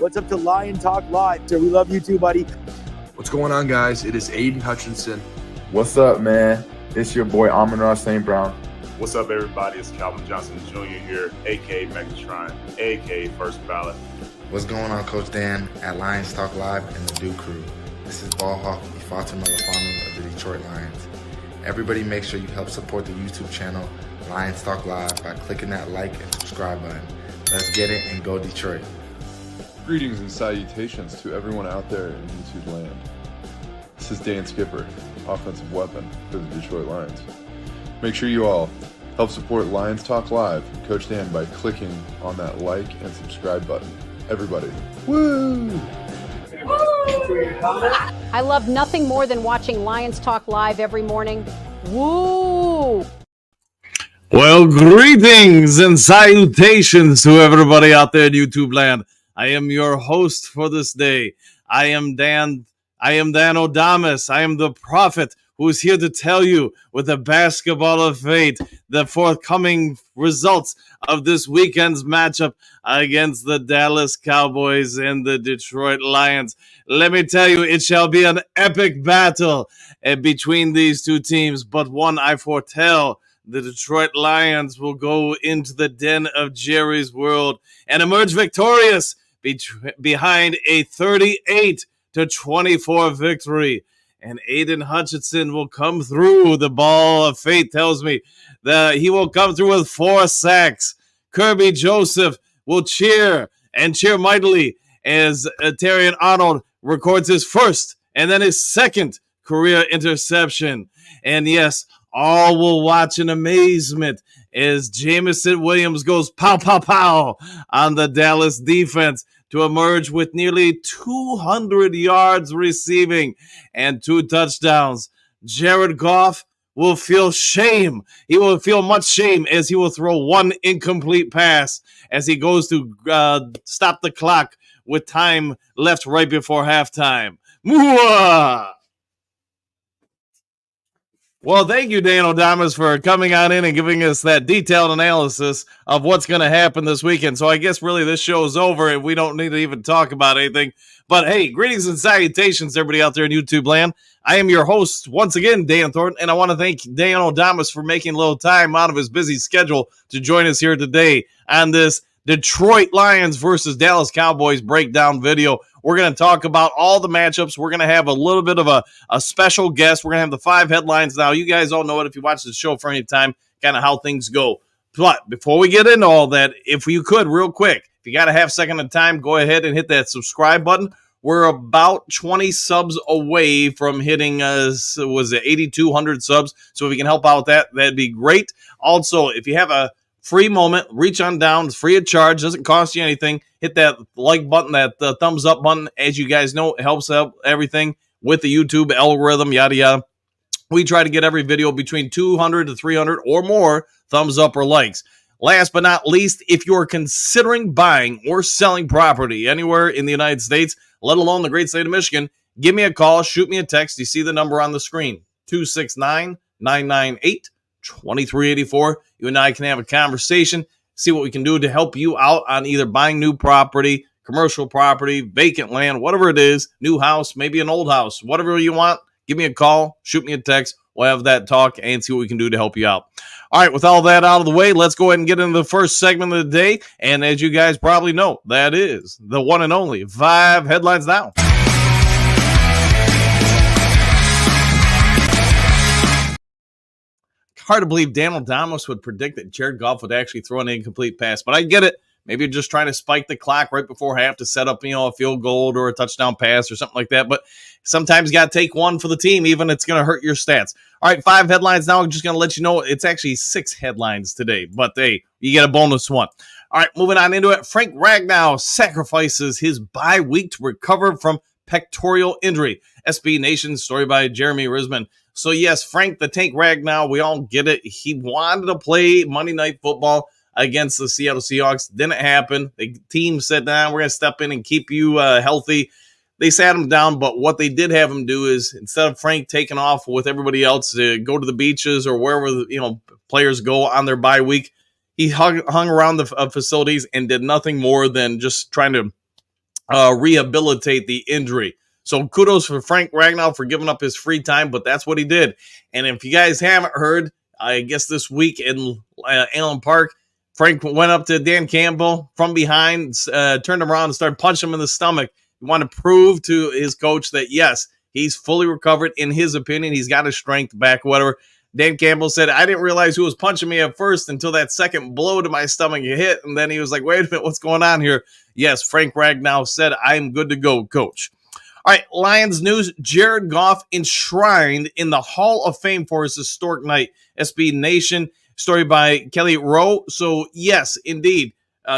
What's up to Lion Talk Live? So we love you too, buddy. What's going on, guys? It is Aiden Hutchinson. What's up, man? It's your boy Amon-Ra St. Brown. What's up, everybody? It's Calvin Johnson Jr. here, a.k.a. Megatron, a.k.a. First Ballot. What's going on, Coach Dan at Lions Talk Live and the Do Crew. This is Ball Hawk Ifeatu Melifonwu of the Detroit Lions. Everybody make sure you help support the YouTube channel Lions Talk Live by clicking that like and subscribe button. Let's get it and go Detroit. Greetings and salutations to everyone out there in YouTube land. This is Dan Skipper, offensive weapon for the Detroit Lions. Make sure you all help support Lions Talk Live and Coach Dan by clicking on that like and subscribe button. Everybody, woo! I love nothing more than watching Lions Talk Live every morning. Woo! Well, greetings and salutations to everybody out there in YouTube land. I am your host for this day. I am Dan O'Damas. I am the prophet who's here to tell you with the basketball of fate the forthcoming results of this weekend's matchup against the Dallas Cowboys and the Detroit Lions. Let me tell you, it shall be an epic battle between these two teams, but one I foretell. The Detroit Lions will go into the den of Jerry's world and emerge victorious behind a 38-24 victory. And Aiden Hutchinson will come through. The ball of fate tells me that he will come through with 4 sacks. Kirby Joseph will cheer mightily as Terrion Arnold records his first and then his second career interception. And yes, all will watch in amazement as Jamison Williams goes pow, pow, pow on the Dallas defense to emerge with nearly 200 yards receiving and 2 touchdowns. Jared Goff will feel shame. He will feel much shame as he will throw 1 incomplete pass as he goes to stop the clock with time left right before halftime. Mwah! Well, thank you, Dan O'Damas, for coming on in and giving us that detailed analysis of what's going to happen this weekend. So I guess really this show is over and we don't need to even talk about anything. But hey, greetings and salutations, everybody out there in YouTube land. I am your host, once again, Dan Thornton, and I want to thank Dan O'Damas for making a little time out of his busy schedule to join us here today on this Detroit Lions versus Dallas Cowboys breakdown video. We're going to talk about all the matchups. We're going to have a little bit of a special guest. We're going to have the 5 headlines now. You guys all know it if you watch the show for any time, kind of how things go. But before we get into all that, if you could, real quick, if you got a half second of time, go ahead and hit that subscribe button. We're about 20 subs away from hitting, 8,200 subs. So if you can help out with that, that'd be great. Also, if you have a free moment, reach on down. It's free of charge. Doesn't cost you anything. Hit that like button, that thumbs up button. As you guys know, it helps out everything with the YouTube algorithm, yada, yada. We try to get every video between 200 to 300 or more thumbs up or likes. Last but not least, if you're considering buying or selling property anywhere in the United States, let alone the great state of Michigan, give me a call, shoot me a text. You see the number on the screen, 269-998-2384. You and I can have a conversation, see what we can do to help you out on either buying new property, commercial property, vacant land, whatever it is, new house, maybe an old house, whatever you want. Give me a call, shoot me a text. We'll have that talk and see what we can do to help you out. All right, with all that out of the way, let's go ahead and get into the first segment of the day. And as you guys probably know, that is the one and only 5 headlines now. Hard to believe Dan O'Damas would predict that Jared Goff would actually throw an incomplete pass, but I get it. Maybe you're just trying to spike the clock right before half to set up, a field goal or a touchdown pass or something like that. But sometimes you got to take one for the team, even if it's going to hurt your stats. All right, 5 headlines now. I'm just going to let you know it's actually 6 headlines today, but hey, you get a bonus one. All right, moving on into it. Frank Ragnow sacrifices his bye week to recover from pectoral injury. SB Nation story by Jeremy Risman. So yes, Frank the Tank Ragnow, we all get it. He wanted to play Monday Night Football against the Seattle Seahawks. Didn't happen. The team said, we're going to step in and keep you healthy. They sat him down, but what they did have him do is instead of Frank taking off with everybody else to go to the beaches or wherever players go on their bye week, he hung around the facilities and did nothing more than just trying to rehabilitate the injury. So kudos for Frank Ragnow for giving up his free time, but that's what he did. And if you guys haven't heard, I guess this week in Allen Park, Frank went up to Dan Campbell from behind, turned him around and started punching him in the stomach. He wanted to prove to his coach that, yes, he's fully recovered. In his opinion, he's got his strength back, whatever. Dan Campbell said, I didn't realize who was punching me at first until that second blow to my stomach hit. And then he was like, wait a minute, what's going on here? Yes, Frank Ragnow said, I'm good to go, coach. All right, Lions news. Jared Goff enshrined in the Hall of Fame for his historic night. SB Nation, story by Kelly Rowe. So, yes, indeed,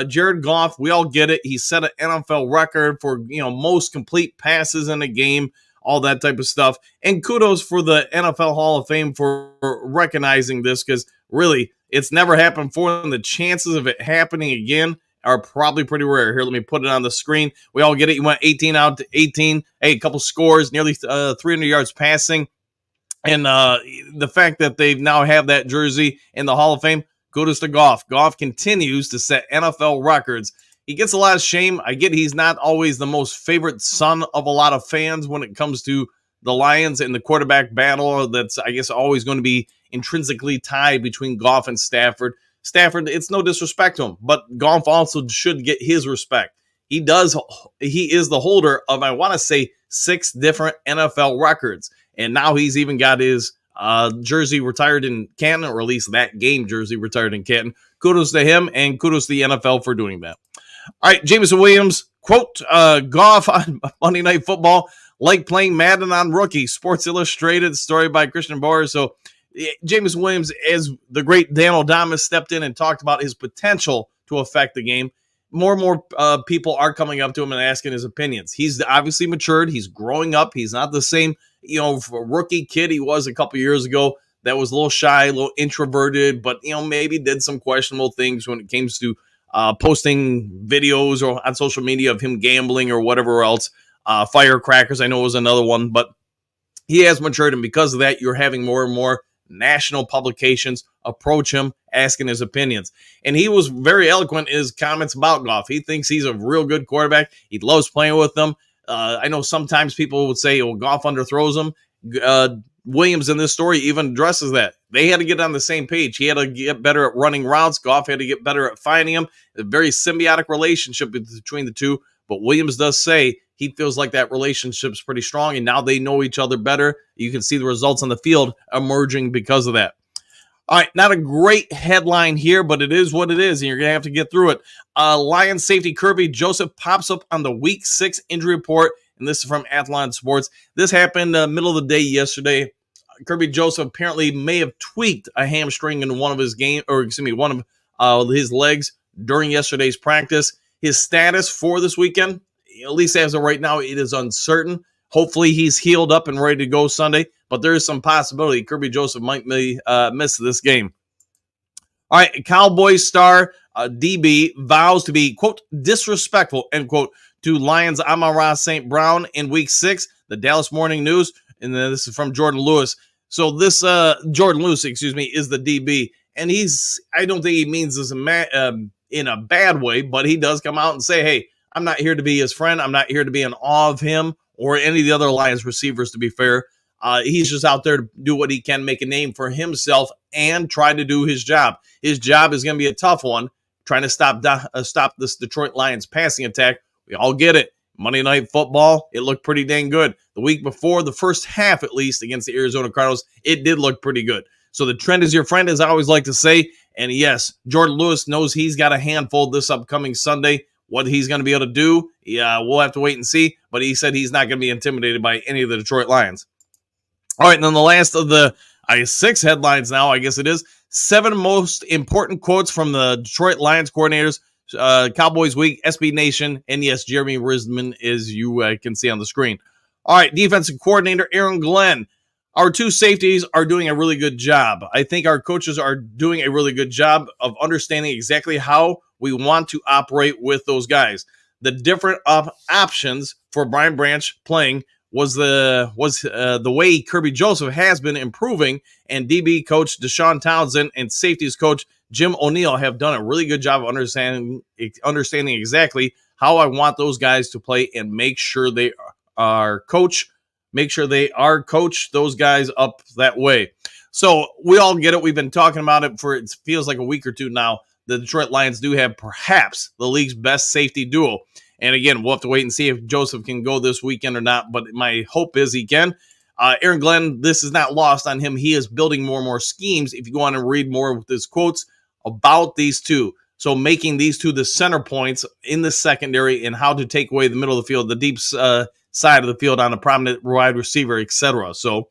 Jared Goff, we all get it. He set an NFL record for, most complete passes in a game, all that type of stuff. And kudos for the NFL Hall of Fame for recognizing this, because really, it's never happened before, and the chances of it happening again are probably pretty rare. Here, let me put it on the screen. We all get it. You went 18 out to 18. Hey, a couple scores, nearly 300 yards passing. And the fact that they now have that jersey in the Hall of Fame, kudos to Goff. Goff continues to set NFL records. He gets a lot of shame. I get he's not always the most favorite son of a lot of fans when it comes to the Lions and the quarterback battle. That's, I guess, always going to be intrinsically tied between Goff and Stafford. Stafford, it's no disrespect to him, but Goff also should get his respect. He is the holder of, I want to say, 6 different NFL records. And now he's even got his jersey retired in Canton, or at least that game jersey retired in Canton. Kudos to him, and kudos to the NFL for doing that. All right, Jameson Williams, quote, Goff on Monday Night Football, like playing Madden on rookie. Sports Illustrated, story by Christian Boyer. So, Jameson Williams, as the great Dan O'Damas stepped in and talked about his potential to affect the game, more and more people are coming up to him and asking his opinions. He's obviously matured. He's growing up. He's not the same, rookie kid he was a couple years ago that was a little shy, a little introverted, but, maybe did some questionable things when it came to posting videos or on social media of him gambling or whatever else. Firecrackers, I know, was another one, but he has matured, and because of that, you're having more and more national publications approach him asking his opinions. And he was very eloquent in his comments about Goff. He thinks he's a real good quarterback. He loves playing with them. I know sometimes people would say, Goff underthrows him. Williams in this story even addresses that. They had to get on the same page. He had to get better at running routes. Goff had to get better at finding him. A very symbiotic relationship between the two. But Williams does say he feels like that relationship's pretty strong, and now they know each other better. You can see the results on the field emerging because of that. All right, not a great headline here, but it is what it is, and you're going to have to get through it. Lions safety Kirby Joseph pops up on the Week 6 injury report, and this is from Athlon Sports. This happened middle of the day yesterday. Kirby Joseph apparently may have tweaked a hamstring in one of his one of his legs during yesterday's practice. His status for this weekend, at least as of right now, it is uncertain. Hopefully he's healed up and ready to go Sunday, but there is some possibility Kirby Joseph might miss this game. All right, Cowboys star DB vows to be, quote, disrespectful, end quote, to Lions Amon-Ra St. Brown in Week 6, the Dallas Morning News, and then this is from Jordan Lewis. So this Jordan Lewis, is the DB, and I don't think he means this in a bad way, but he does come out and say, hey, I'm not here to be his friend. I'm not here to be in awe of him or any of the other Lions receivers, to be fair. He's just out there to do what he can, make a name for himself, and try to do his job. His job is going to be a tough one, trying to stop this Detroit Lions passing attack. We all get it. Monday Night Football, it looked pretty dang good. The week before, the first half at least, against the Arizona Cardinals, it did look pretty good. So the trend is your friend, as I always like to say. And yes, Jordan Lewis knows he's got a handful this upcoming Sunday. What he's going to be able to do, we'll have to wait and see. But he said he's not going to be intimidated by any of the Detroit Lions. All right, and then the last of the 6 headlines now, I guess it is. 7 most important quotes from the Detroit Lions coordinators, Cowboys Week, SB Nation, and yes, Jeremy Risman, as you can see on the screen. All right, defensive coordinator Aaron Glenn. Our 2 safeties are doing a really good job. I think our coaches are doing a really good job of understanding exactly how we want to operate with those guys. The different options for Brian Branch playing was the way Kirby Joseph has been improving, and DB coach Deshaun Townsend and safeties coach Jim O'Neill have done a really good job of understanding exactly how I want those guys to play and make sure they are coached, those guys up that way. So we all get it. We've been talking about it for, it feels like a week or two now. The Detroit Lions do have perhaps the league's best safety duo. And again, we'll have to wait and see if Joseph can go this weekend or not, but my hope is he can. Aaron Glenn, this is not lost on him. He is building more and more schemes. If you go on and read more with his quotes about these two, so making these two the center points in the secondary and how to take away the middle of the field, the deep side of the field on a prominent wide receiver, etc. So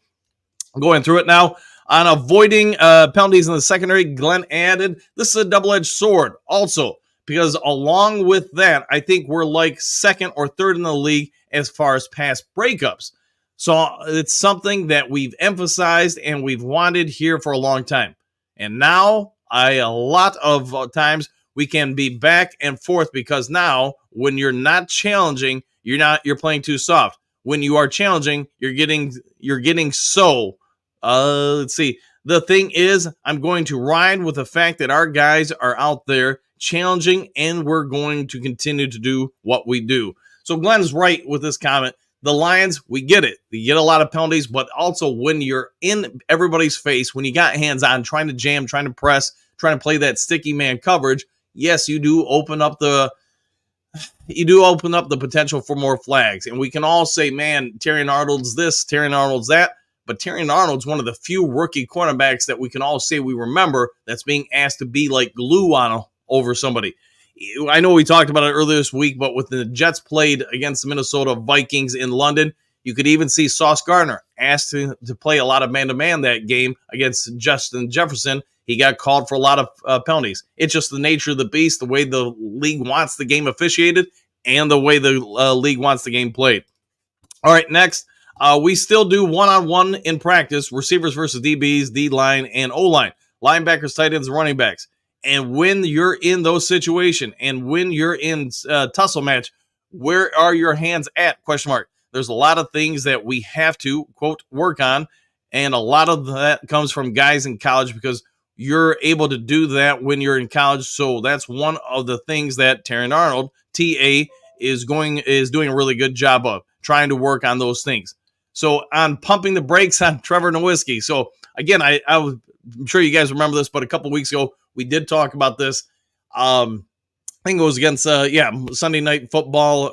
going through it now. On avoiding penalties in the secondary, Glenn added, this is a double-edged sword also, because along with that, I think we're like second or third in the league as far as pass breakups. So it's something that we've emphasized and we've wanted here for a long time. And now, a lot of times, we can be back and forth because now, when you're not challenging, you're playing too soft. When you are challenging, you're getting so. Let's see. The thing is, I'm going to ride with the fact that our guys are out there challenging, and we're going to continue to do what we do. So Glenn's right with this comment. The Lions, we get it. You get a lot of penalties, but also when you're in everybody's face, when you got hands on, trying to jam, trying to press, trying to play that sticky man coverage, yes, you do open up the potential for more flags. And we can all say, man, Terrion Arnold's this, Terrion Arnold's that. But Terrion Arnold's one of the few rookie cornerbacks that we can all say we remember that's being asked to be like glue on over somebody. I know we talked about it earlier this week, but when the Jets played against the Minnesota Vikings in London, you could even see Sauce Gardner asked to play a lot of man-to-man that game against Justin Jefferson. He got called for a lot of penalties. It's just the nature of the beast, the way the league wants the game officiated, and the way the league wants the game played. All right, next. We still do one-on-one in practice, receivers versus DBs, D-line, and O-line, linebackers, tight ends, and running backs. And when you're in those situations and when you're in tussle match, where are your hands at? ? There's a lot of things that we have to, quote, work on, and a lot of that comes from guys in college because you're able to do that when you're in college. So that's one of the things that Terrion Arnold, TA, is doing a really good job of, trying to work on those things. So on pumping the brakes on Trevor Nowitzki. So again, I'm sure you guys remember this, but a couple weeks ago, we did talk about this. I think it was against, Monday Night Football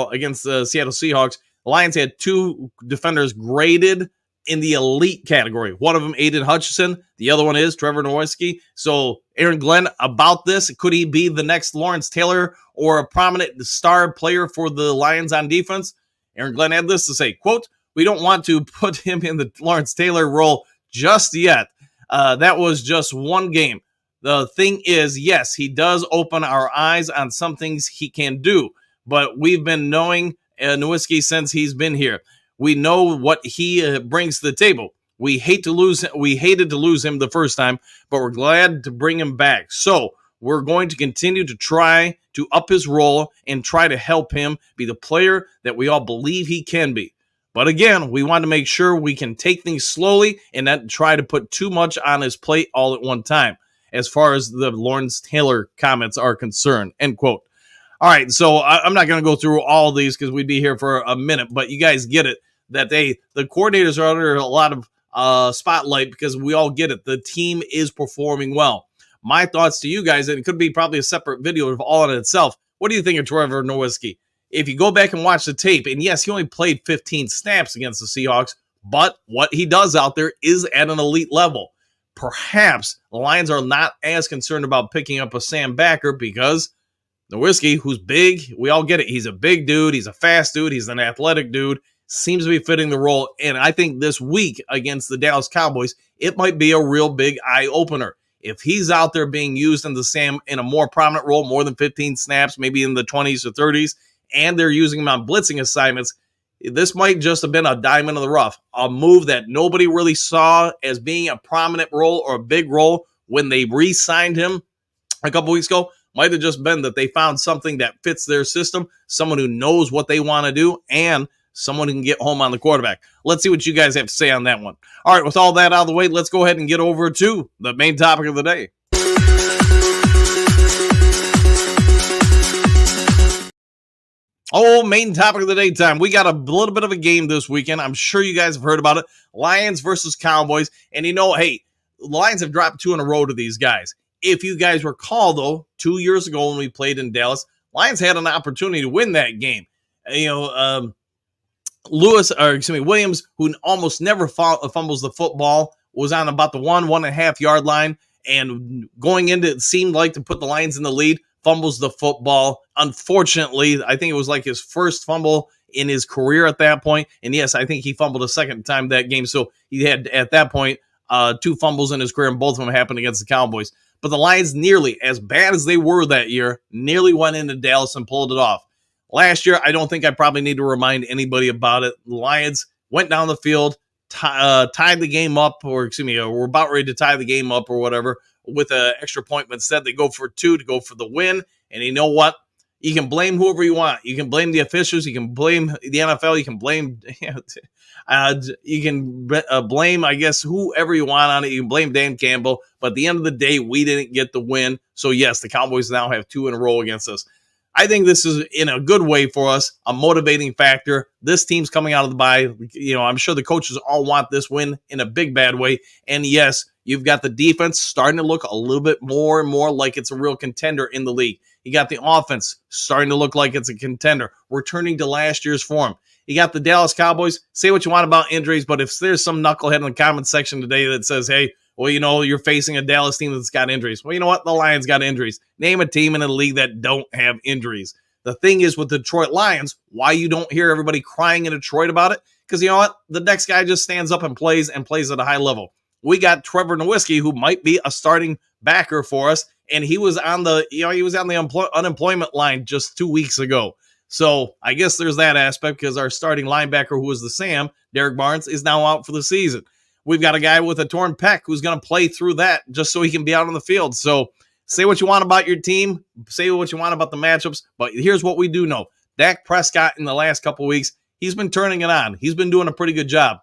against the Seattle Seahawks. The Lions had two defenders graded in the elite category. One of them, Aiden Hutchinson. The other one is Trevor Nowitzki. So Aaron Glenn, about this, could he be the next Lawrence Taylor or a prominent star player for the Lions on defense? Aaron Glenn had this to say, quote, we don't want to put him in the Lawrence Taylor role just yet. That was just one game. The thing is, yes, he does open our eyes on some things he can do, but we've been knowing Nowitzki since he's been here. We know what he brings to the table. We hated to lose him the first time, but we're glad to bring him back. So we're going to continue to try to up his role and try to help him be the player that we all believe he can be. But again, we want to make sure we can take things slowly and not try to put too much on his plate all at one time, as far as the Lawrence Taylor comments are concerned, end quote. All right, so I'm not going to go through all of these because we'd be here for a minute, but you guys get it, that the coordinators are under a lot of spotlight because we all get it. The team is performing well. My thoughts to you guys, and it could be probably a separate video of all in itself. What do you think of Trevor Nowitzki? If you go back and watch the tape, and yes, he only played 15 snaps against the Seahawks, but what he does out there is at an elite level. Perhaps the Lions are not as concerned about picking up a Sam Backer because Nowitzki, who's big, we all get it. He's a big dude. He's a fast dude. He's an athletic dude. Seems to be fitting the role. And I think this week against the Dallas Cowboys, it might be a real big eye-opener. If he's out there being used in a more prominent role, more than 15 snaps, maybe in the 20s or 30s, and they're using him on blitzing assignments, this might just have been a diamond in the rough, a move that nobody really saw as being a prominent role or a big role when they re-signed him a couple weeks ago. Might have just been that they found something that fits their system, someone who knows what they want to do, and someone who can get home on the quarterback. Let's see what you guys have to say on that one. All right, with all that out of the way, let's go ahead and get over to the main topic of the day. Oh, main topic of the daytime. We got a little bit of a game this weekend. I'm sure you guys have heard about it. Lions versus Cowboys. And hey, Lions have dropped 2 in a row to these guys. If you guys recall, though, 2 years ago when we played in Dallas, Lions had an opportunity to win that game. Williams, who almost never fumbles the football, was on about the 1.5 yard line. And going into it seemed like to put the Lions in the lead, fumbles the football. Unfortunately, I think it was like his first fumble in his career at that point. And yes, I think he fumbled a second time that game. So he had, at that point, 2 fumbles in his career, and both of them happened against the Cowboys. But the Lions, nearly, as bad as they were that year, nearly went into Dallas and pulled it off. Last year, I don't think I probably need to remind anybody about it. The Lions went down the field, tied the game up, or were about ready to tie the game up or whatever with an extra point, but instead they go for 2 to go for the win. And you know what? You can blame whoever you want. You can blame the officials. You can blame the NFL. You can blame, blame, I guess, whoever you want on it. You can blame Dan Campbell. But at the end of the day, we didn't get the win. So yes, the Cowboys now have 2 in a row against us. I think this is in a good way for us, a motivating factor. This team's coming out of the bye. I'm sure the coaches all want this win in a big, bad way. And yes, you've got the defense starting to look a little bit more and more like it's a real contender in the league. You got the offense starting to look like it's a contender, returning to last year's form. You got the Dallas Cowboys. Say what you want about injuries, but if there's some knucklehead in the comment section today that says, hey, well, you're facing a Dallas team that's got injuries. Well, you know what? The Lions got injuries. Name a team in the league that don't have injuries. The thing is with the Detroit Lions, why you don't hear everybody crying in Detroit about it? Because you know what? The next guy just stands up and plays at a high level. We got Trevor Nowitzki, who might be a starting backer for us, and he was on the unemployment line just 2 weeks ago. So I guess there's that aspect, because our starting linebacker, who was the Sam, Derek Barnes, is now out for the season. We've got a guy with a torn pec who's going to play through that just so he can be out on the field. So say what you want about your team. Say what you want about the matchups. But here's what we do know. Dak Prescott in the last couple weeks, he's been turning it on. He's been doing a pretty good job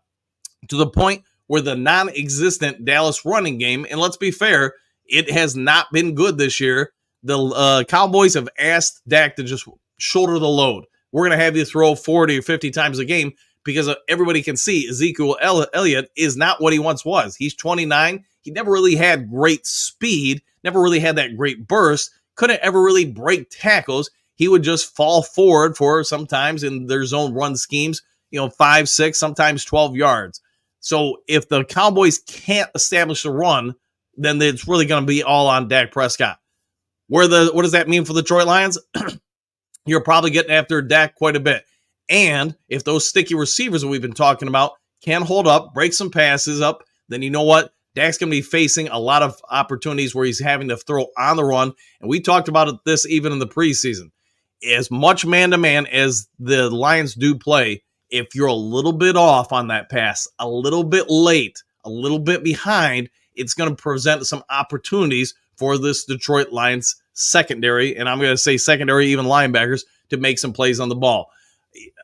to the point where the non-existent Dallas running game, and let's be fair, it has not been good this year. The Cowboys have asked Dak to just shoulder the load. We're going to have you throw 40 or 50 times a game, because everybody can see Ezekiel Elliott is not what he once was. He's 29. He never really had great speed, never really had that great burst, couldn't ever really break tackles. He would just fall forward for sometimes in their zone run schemes, 5, 6, sometimes 12 yards. So if the Cowboys can't establish a run, then it's really going to be all on Dak Prescott. What does that mean for the Detroit Lions? You're probably getting after Dak quite a bit. And if those sticky receivers that we've been talking about can hold up, break some passes up, then you know what? Dak's going to be facing a lot of opportunities where he's having to throw on the run. And we talked about this even in the preseason. As much man-to-man as the Lions do play, if you're a little bit off on that pass, a little bit late, a little bit behind, it's going to present some opportunities for this Detroit Lions secondary, and I'm going to say secondary, even linebackers, to make some plays on the ball.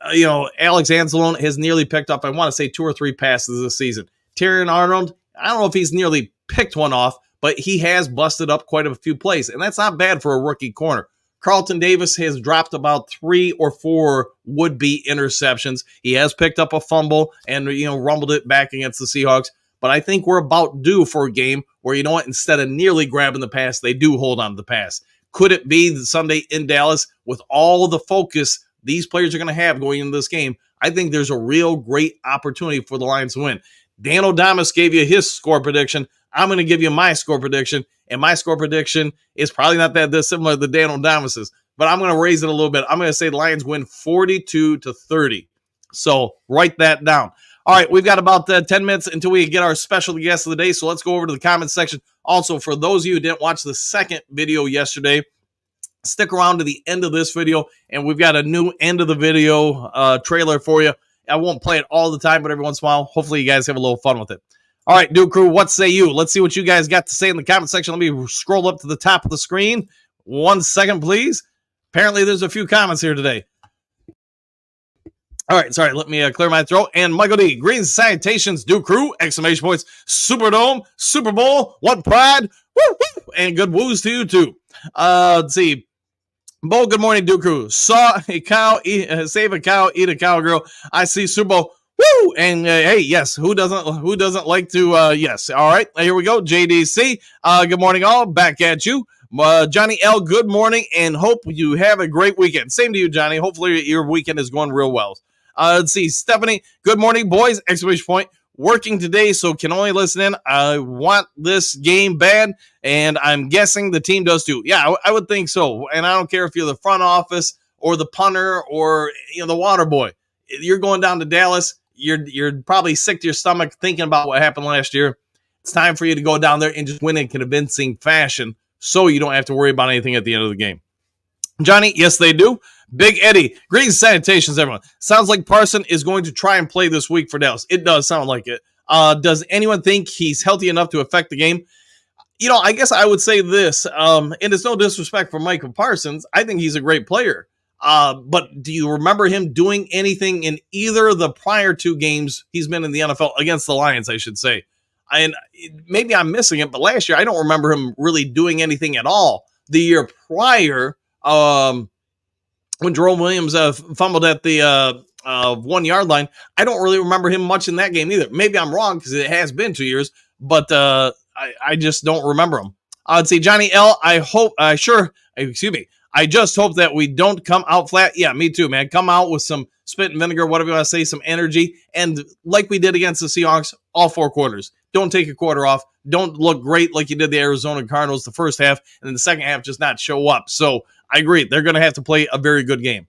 Alex Anzalone has nearly picked up, I want to say, 2 or 3 passes this season. Terrion Arnold, I don't know if he's nearly picked one off, but he has busted up quite a few plays, and that's not bad for a rookie corner. Carlton Davis has dropped about 3 or 4 would-be interceptions. He has picked up a fumble and, rumbled it back against the Seahawks. But I think we're about due for a game where, instead of nearly grabbing the pass, they do hold on to the pass. Could it be Sunday in Dallas with all the focus these players are going to have going into this game? I think there's a real great opportunity for the Lions to win. Dan O'Damas gave you his score prediction. I'm going to give you my score prediction, and my score prediction is probably not that dissimilar to Dan O'Damas's, but I'm going to raise it a little bit. I'm going to say the Lions win 42-30. So write that down. All right, we've got about 10 minutes until we get our special guest of the day, so let's go over to the comments section. Also, for those of you who didn't watch the second video yesterday, stick around to the end of this video, and we've got a new end of the video trailer for you. I won't play it all the time, but every once in a while, hopefully you guys have a little fun with it. All right, Duke Crew, what say you? Let's see what you guys got to say in the comment section. Let me scroll up to the top of the screen. 1 second, please. Apparently, there's a few comments here today. All right, sorry, let me clear my throat. And Michael D, greens, salutations, Duke Crew, exclamation points, Superdome, Super Bowl, what pride, woo, woo, and good woos to you too. Let's see. Bo, good morning, Duke Crew. Saw a cow, save a cow, eat a cowgirl. I see Super Bowl. Woo! And hey, yes, who doesn't like to? Yes, all right. Here we go. JDC. Good morning, all. Back at you, Johnny L. Good morning, and hope you have a great weekend. Same to you, Johnny. Hopefully your weekend is going real well. Let's see, Stephanie. Good morning, boys! Exclamation point. Working today, so can only listen in. I want this game bad, and I'm guessing the team does too. Yeah, I would think so. And I don't care if you're the front office or the punter or the water boy. You're going down to Dallas. You're probably sick to your stomach thinking about what happened last year. It's time for you to go down there and just win in convincing fashion, so you don't have to worry about anything at the end of the game. Johnny, yes, they do. Big Eddie, greetings, salutations, everyone. Sounds like Parson is going to try and play this week for Dallas. It does sound like it. Does anyone think he's healthy enough to affect the game? I guess I would say this, and it's no disrespect for Michael Parsons. I think he's a great player. But do you remember him doing anything in either of the prior two games he's been in the NFL against the Lions, I should say? And maybe I'm missing it, but last year I don't remember him really doing anything at all. The year prior, when Jerome Williams fumbled at the 1 yard line, I don't really remember him much in that game either. Maybe I'm wrong because it has been 2 years, but I just don't remember him. I'd say Johnny L. I just hope that we don't come out flat. Yeah, me too, man. Come out with some spit and vinegar, whatever you want to say, some energy, and like we did against the Seahawks, all 4 quarters. Don't take a quarter off. Don't look great like you did the Arizona Cardinals the first half, and then the second half just not show up. So I agree. They're going to have to play a very good game.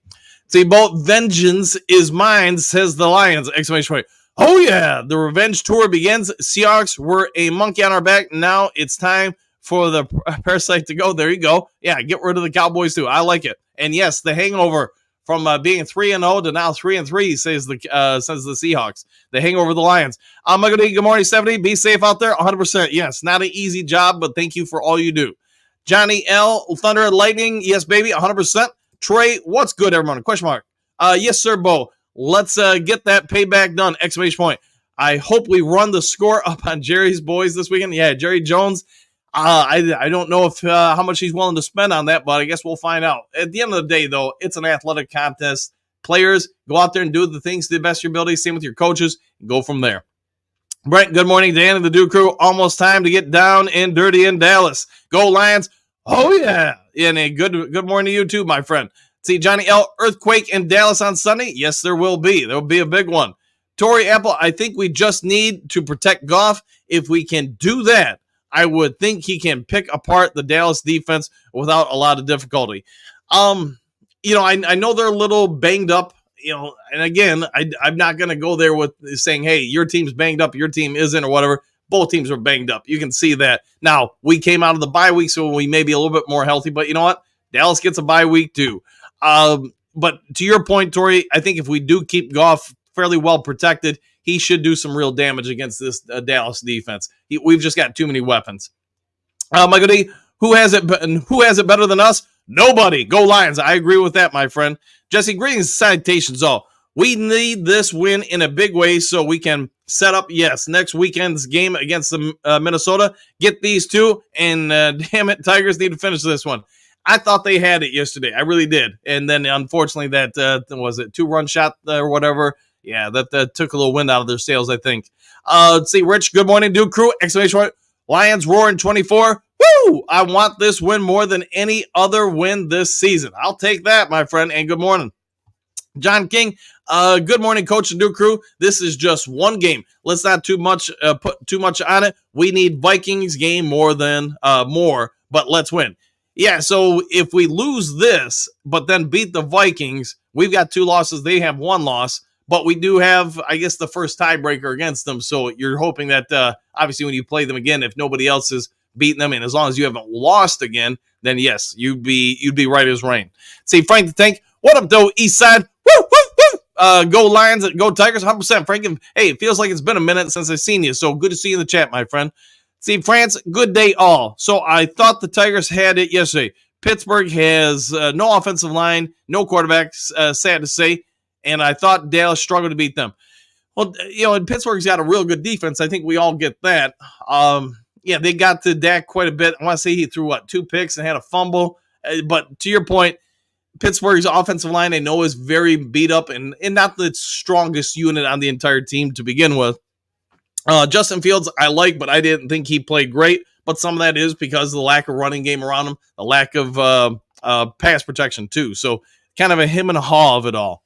See, both vengeance is mine, says the Lions. Exclamation point. Oh, yeah. The revenge tour begins. Seahawks were a monkey on our back. Now it's time for the parasite to go. There you go. Yeah, get rid of the Cowboys, too. I like it. And, yes, the hangover from being 3-0 to now 3-3, says the Seahawks. The hangover of the Lions. I'm going to good morning, 70. Be safe out there. 100%. Yes, not an easy job, but thank you for all you do. Johnny L. Thunder and Lightning. Yes, baby. 100%. Trey, what's good, everyone? Question mark. Yes, sir, Bo. Let's get that payback done. Exclamation point. I hope we run the score up on Jerry's boys this weekend. Yeah, Jerry Jones. I don't know if how much he's willing to spend on that, but I guess we'll find out. At the end of the day, though, it's an athletic contest. Players, go out there and do the things to the best of your ability. Same with your coaches. Go from there. Brent, good morning, Dan and the Duke Crew. Almost time to get down and dirty in Dallas. Go Lions. Oh, yeah. And a good morning to you, too, my friend. See, Johnny L. Earthquake in Dallas on Sunday? Yes, there will be. There will be a big one. Tori Apple, I think we just need to protect Goff. If we can do that, I would think he can pick apart the Dallas defense without a lot of difficulty. I know they're a little banged up, and again, I'm not going to go there with saying, hey, your team's banged up, your team isn't, or whatever. Both teams are banged up. You can see that. Now, we came out of the bye week, so we may be a little bit more healthy, but you know what? Dallas gets a bye week too. But to your point, Tori, I think if we do keep Goff fairly well protected, he should do some real damage against this Dallas defense. We've just got too many weapons. Michael D, who has it better than us? Nobody. Go Lions. I agree with that, my friend. Jesse, greetings, citations all. We need this win in a big way so we can set up, next weekend's game against the Minnesota. Get these two, and damn it, Tigers need to finish this one. I thought they had it yesterday. I really did. And then, unfortunately, that was it 2-run shot or whatever. Yeah, that took a little wind out of their sails, I think. Let's see, Rich, good morning, Duke Crew. Exclamation point. Lions roaring 24. Woo! I want this win more than any other win this season. I'll take that, my friend, and good morning. John King, good morning, Coach and Duke Crew. This is just one game. Let's not put too much on it. We need Vikings game more, but let's win. Yeah, so if we lose this, but then beat the Vikings, we've got 2 losses. They have 1 loss, but we do have, I guess, the first tiebreaker against them. So you're hoping that, obviously, when you play them again, if nobody else is beating them, and as long as you haven't lost again, then yes, you'd be right as rain. See, Frank the Tank, what up, though, East Side? Woo, woo, woo. Go Lions, go Tigers, 100%. Frank, hey, it feels like it's been a minute since I've seen you, so good to see you in the chat, my friend. See, France, good day all. So I thought the Tigers had it yesterday. Pittsburgh has no offensive line, no quarterbacks, sad to say, and I thought Dallas struggled to beat them. Well, and Pittsburgh's got a real good defense. I think we all get that. They got to Dak quite a bit. I want to say he threw, 2 picks and had a fumble. But to your point, Pittsburgh's offensive line, I know, is very beat up and not the strongest unit on the entire team to begin with. Justin Fields, I like, but I didn't think he played great. But some of that is because of the lack of running game around him, the lack of pass protection, too. So kind of a him and a haw of it all.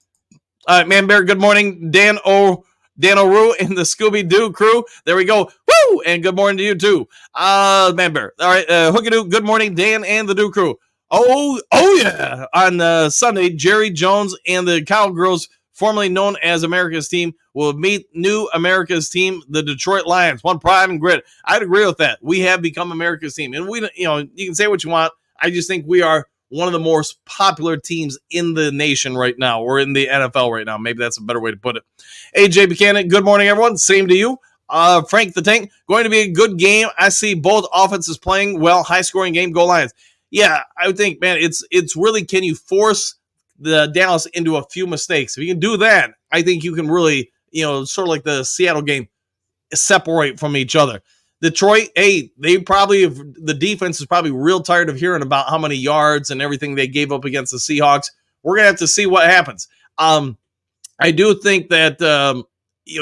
All right, Man Bear, good morning. Dan O'Rue and the Scooby-Doo crew. There we go. Woo! And good morning to you, too. Man Bear. All right, Hookadoo, good morning, Dan and the Doo crew. Oh yeah. On Sunday, Jerry Jones and the Cowgirls, formerly known as America's Team, will meet new America's Team, the Detroit Lions. One pride and grit. I'd agree with that. We have become America's Team. And you can say what you want. I just think we are one of the most popular teams in the nation right now, or in the NFL right now. Maybe that's a better way to put it. AJ Buchanan, good morning, everyone. Same to you. Frank the Tank, going to be a good game. I see both offenses playing well, high-scoring game. Go Lions. Yeah, I would think, man, it's really, can you force the Dallas into a few mistakes? If you can do that, I think you can really, sort of like the Seattle game, separate from each other. Detroit, hey, the defense is probably real tired of hearing about how many yards and everything they gave up against the Seahawks. We're going to have to see what happens. I do think that,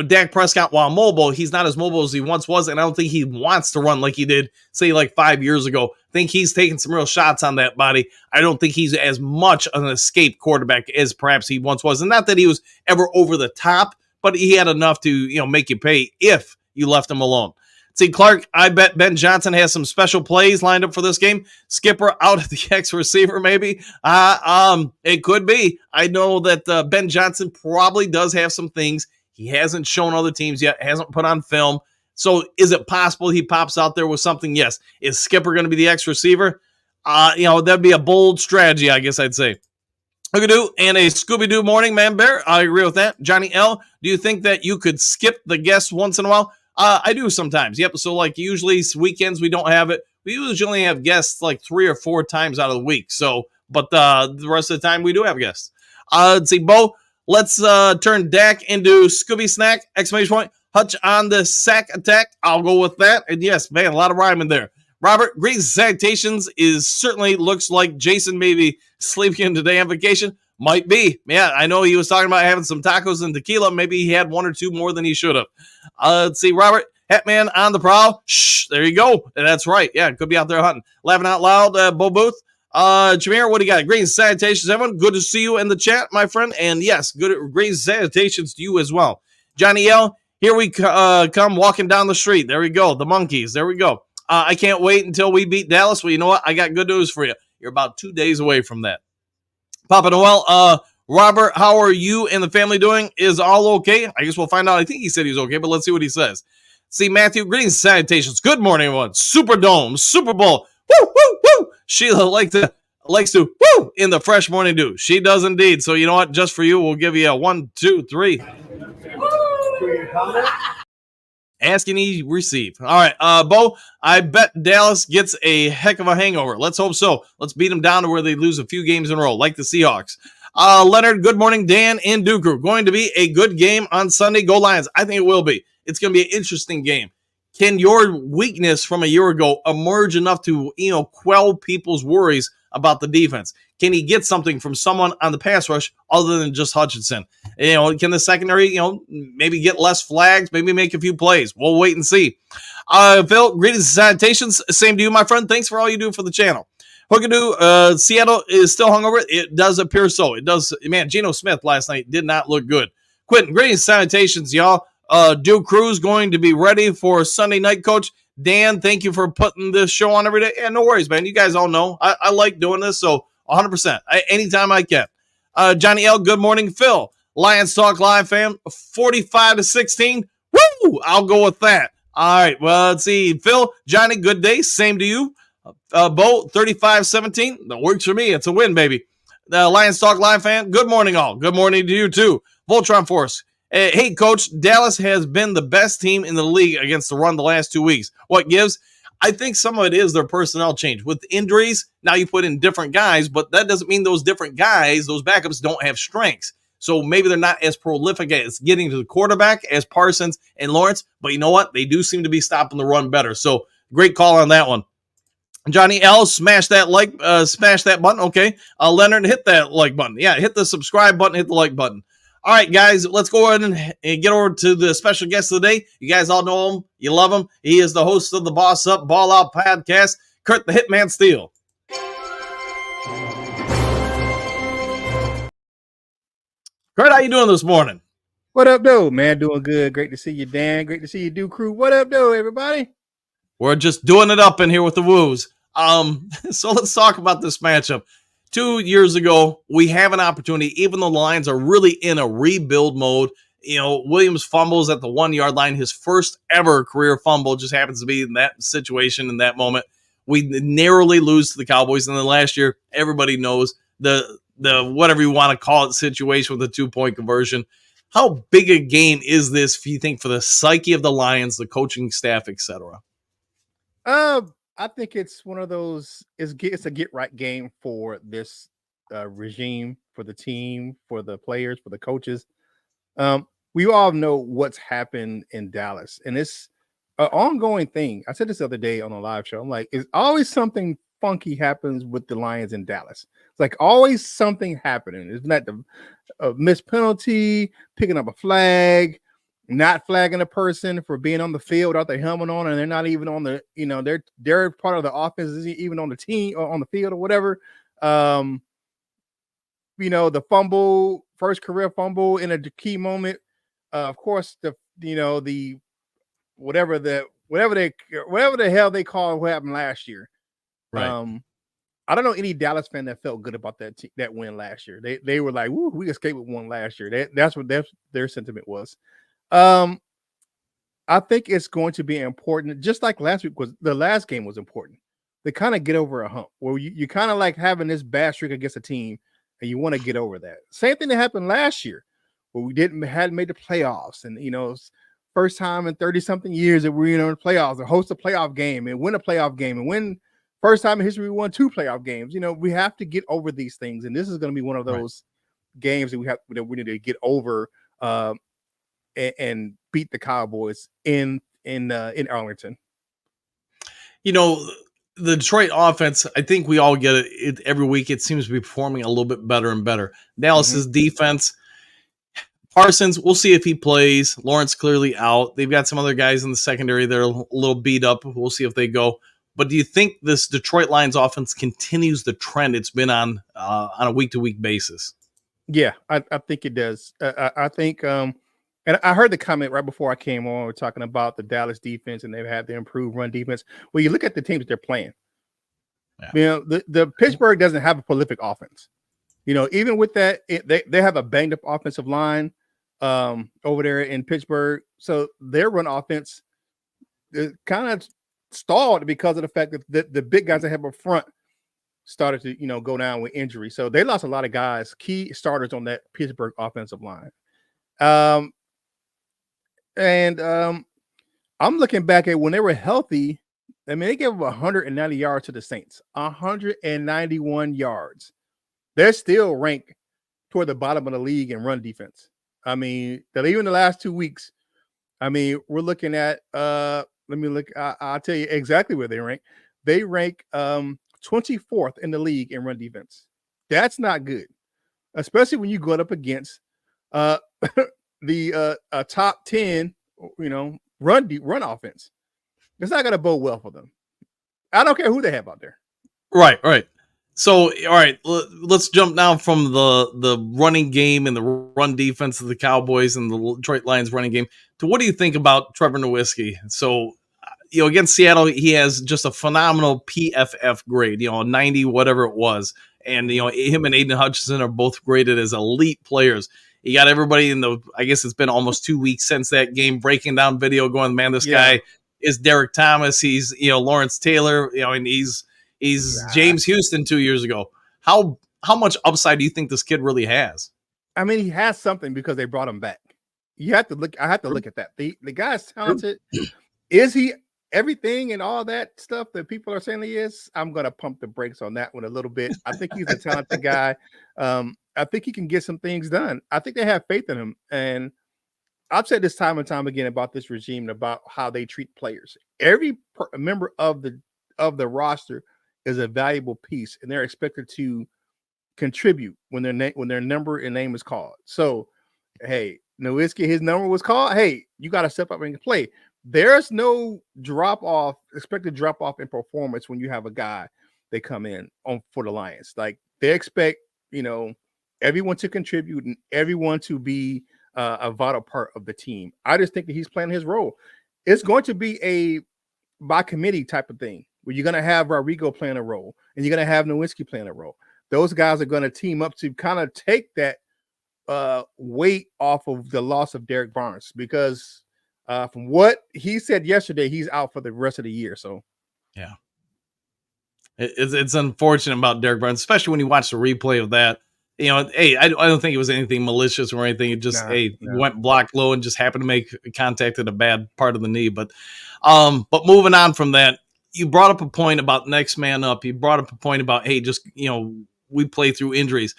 Dak Prescott, while mobile, he's not as mobile as he once was, and I don't think he wants to run like he did, say, like 5 years ago. I think he's taking some real shots on that body. I don't think he's as much an escape quarterback as perhaps he once was. And not that he was ever over the top, but he had enough to, make you pay if you left him alone. See, Clark, I bet Ben Johnson has some special plays lined up for this game. Skipper out at the X receiver, maybe. It could be. I know that Ben Johnson probably does have some things he hasn't shown other teams yet, hasn't put on film. So is it possible he pops out there with something? Yes. Is Skipper going to be the X receiver? That'd be a bold strategy, I guess I'd say. Hookadoo and a Scooby-Doo morning, Man Bear. I agree with that. Johnny L., do you think that you could skip the guests once in a while? I do sometimes. Yep. So like usually weekends we don't have it. We usually have guests like 3 or 4 times out of the week. So, but the rest of the time we do have guests. Let's see, Bo. Let's turn Dak into Scooby Snack! ! Hutch on the sack attack. I'll go with that. And yes, man, a lot of rhyme in there. Robert, great salutations certainly looks like Jason maybe sleeping in today on vacation. Might be. Yeah, I know he was talking about having some tacos and tequila. Maybe he had 1 or 2 more than he should have. Let's see, Robert. Hatman on the prowl. Shh, there you go. That's right. Yeah, could be out there hunting. Laughing out loud, Bo Booth. Jameer, what do you got? Great salutations, everyone. Good to see you in the chat, my friend. And yes, great salutations to you as well. Johnny L., here we come walking down the street. There we go. The monkeys. There we go. I can't wait until we beat Dallas. Well, you know what? I got good news for you. You're about 2 days away from that. Papa Noel, Robert, how are you and the family doing? Is all okay? I guess we'll find out. I think he said he's okay, but let's see what he says. See, Matthew, greetings, salutations. Good morning, everyone. Superdome, Super Bowl. Woo, woo, woo. Sheila likes to woo in the fresh morning dew. She does indeed. So you know what? Just for you, we'll give you a 1, 2, 3. Ask and he receive. All right, Bo, I bet Dallas gets a heck of a hangover. Let's hope so. Let's beat them down to where they lose a few games in a row, like the Seahawks. Leonard, good morning, Dan and Dooku. Going to be a good game on Sunday. Go Lions. I think it will be. It's going to be an interesting game. Can your weakness from a year ago emerge enough to, quell people's worries about the defense? Can he get something from someone on the pass rush other than just Hutchinson? Can the secondary, maybe get less flags, maybe make a few plays? We'll wait and see. Phil, greetings and salutations. Same to you, my friend. Thanks for all you do for the channel. Hookadoo, Seattle is still hungover. It does appear so. It does. Man, Geno Smith last night did not look good. Quentin, greetings and salutations, y'all. Duke Crew's going to be ready for Sunday night, Coach. Dan, thank you for putting this show on every day. Yeah, no worries, man. You guys all know I like doing this, so 100%. Anytime I can. Johnny L., good morning. Phil, Lions Talk Live, fam. 45-16. Woo! I'll go with that. All right, well, let's see. Phil, Johnny, good day. Same to you. Bo, 35-17. That works for me. It's a win, baby. The Lions Talk Live, fan. Good morning, all. Good morning to you, too. Voltron Force. Hey, Coach, Dallas has been the best team in the league against the run the last 2 weeks. What gives? I think some of it is their personnel change. With injuries, now you put in different guys, but that doesn't mean those different guys, those backups, don't have strengths. So maybe they're not as prolific as getting to the quarterback as Parsons and Lawrence, but you know what? They do seem to be stopping the run better. So great call on that one. Johnny L, smash that button. Okay. Leonard, hit that like button. Yeah, hit the subscribe button, hit the like button. All right, guys, let's go ahead and get over to the special guest of the day. You guys all know him. You love him. He is the host of the Boss Up, Ball Out podcast, Kurt the Hitman Steele. Kurt, how you doing this morning? What up, though, man? Doing good. Great to see you, Dan. Great to see you, Do Crew. What up, though, everybody? We're just doing it up in here with the woos. So let's talk about this matchup. 2 years ago, we have an opportunity, even though the Lions are really in a rebuild mode. You know, Williams fumbles at the 1 yard line. His first ever career fumble just happens to be in that situation in that moment. We narrowly lose to the Cowboys. And then last year, everybody knows the whatever you want to call it situation with the 2-point conversion. How big a game is this, if you think, for the psyche of the Lions, the coaching staff, etc.? I think it's one of those. It's a get right game for this regime, for the team, for the players, for the coaches. We all know what's happened in Dallas, and it's an ongoing thing. I said this the other day on a live show. I'm like, it's always something funky happens with the Lions in Dallas. It's like always something happening. Isn't that the missed penalty, picking up a flag, not flagging a person for being on the field without their helmet on, and they're not even on the, they're part of the offense, isn't even on the team or on the field or whatever. The fumble, first career fumble in a key moment. Of course, whatever the hell they call what happened last year. Right. I don't know any Dallas fan that felt good about that win last year. They were like, "Woo, we escaped with one last year." That's what their sentiment was. I think it's going to be important, just like last week was. The last game was important. They kind of get over a hump where you kind of like having this bad streak against a team, and you want to get over that. Same thing that happened last year, where we hadn't made the playoffs, and first time in 30-something years that we're in the playoffs, or host a playoff game and win a playoff game, and win first time in history we won 2 playoff games. We have to get over these things, and this is going to be one of those games that we need to get over. And beat the Cowboys in Arlington. The Detroit offense, I think we all get it every week. It seems to be performing a little bit better and better. Dallas's defense, Parsons, we'll see if he plays. Lawrence clearly out. They've got some other guys in the secondary that are a little beat up. We'll see if they go. But do you think this Detroit Lions offense continues the trend it's been on a week-to-week basis? Yeah, I think it does. I think and I heard the comment right before I came on. We're talking about the Dallas defense, and they've had the improved run defense. Well, you look at the teams they're playing. Yeah. The Pittsburgh doesn't have a prolific offense. Even with that, they have a banged up offensive line over there in Pittsburgh. So their run offense is kind of stalled because of the fact that the big guys they have up front started to go down with injury. So they lost a lot of guys, key starters on that Pittsburgh offensive line. I'm looking back at when they were healthy. I mean, they gave up 190 yards to the Saints, 191 yards. They're still ranked toward the bottom of the league in run defense. I mean, even the last 2 weeks, I mean, we're looking at, let me look, I'll tell you exactly where they rank. They rank 24th in the league in run defense. That's not good, especially when you go up against the top 10, run offense. It's not going to bode well for them. I don't care who they have out there. Right. So, all right, let's jump down from the running game and the run defense of the Cowboys and the Detroit Lions running game to what do you think about Trevor Nowitzki? So, against Seattle, he has just a phenomenal PFF grade, 90, whatever it was. And, him and Aiden Hutchinson are both graded as elite players. You got everybody I guess it's been almost 2 weeks since that game, breaking down video going, man, this guy is Derek Thomas. He's, Lawrence Taylor, and he's James Houston 2 years ago. How much upside do you think this kid really has? I mean, he has something because they brought him back. I have to look at that. The guy's talented. Is he everything and all that stuff that people are saying he is? I'm going to pump the brakes on that one a little bit. I think he's a talented guy. I think he can get some things done. I think they have faith in him. And I've said this time and time again about this regime and about how they treat players. Every member of the roster is a valuable piece, and they're expected to contribute when their number and name is called. So, hey, Nowitzki, his number was called. Hey, you got to step up and play. There's no expected drop off in performance when you have a guy they come in on for the Lions. Like they expect, everyone to contribute and everyone to be a vital part of the team. I just think that he's playing his role. It's going to be a by committee type of thing where you're going to have Rodrigo playing a role and you're going to have Nowitzki playing a role. Those guys are going to team up to kind of take that weight off of the loss of Derek Barnes, because from what he said yesterday, he's out for the rest of the year. So, yeah, it's unfortunate about Derek Barnes, especially when you watch the replay of that. Hey, I don't think it was anything malicious or anything. It just, went block low and just happened to make contact at a bad part of the knee. But moving on from that, you brought up a point about next man up. You brought up a point about, hey, just, we play through injuries.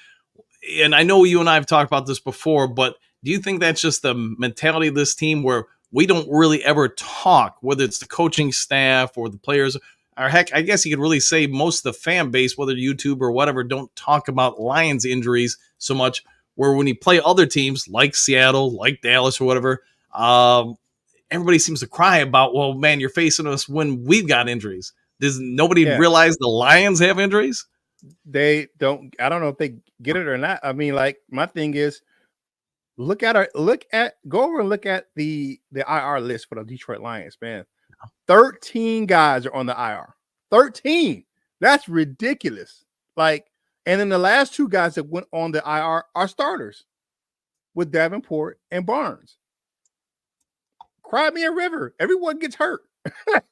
And I know you and I have talked about this before, but do you think that's just the mentality of this team where we don't really ever talk, whether it's the coaching staff or the players, or heck, I guess you could really say most of the fan base, whether YouTube or whatever, don't talk about Lions injuries so much, where when you play other teams like Seattle, like Dallas or whatever, everybody seems to cry about, well, man, you're facing us when we've got injuries. Does nobody realize the Lions have injuries? They don't. I don't know if they get it or not. I mean, like, my thing is, go over and look at the IR list for the Detroit Lions, man. 13 guys are on the IR. 13. That's ridiculous. Like, and then the last two guys that went on the IR are starters with Davenport and Barnes. Cry me a river. Everyone gets hurt.